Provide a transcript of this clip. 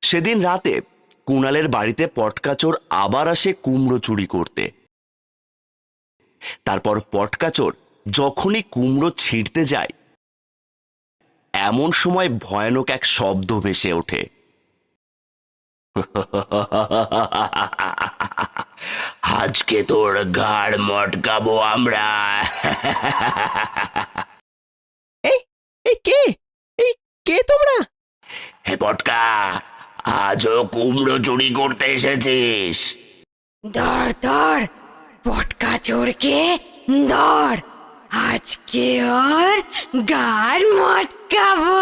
সেদিন রাতে কুণালের বাড়িতে পটকাচোর আবার আসে কুমড়ো চুরি করতে। তারপর পটকাচোর যখনই কুমড়ো ছিঁড়তে যায়, এমন সময় ভয়ানক এক শব্দ ভেসে ওঠে। আজকে তোর ঘাড় মটকাবো আমরা। এই এই কে এই কে তোমরা? হে পটকা, আজও কুমড়ো চুরি করতে এসেছিস? ধর ধর পটকা চোরকে ধর, আজকে ওর গাড় মটকাবো।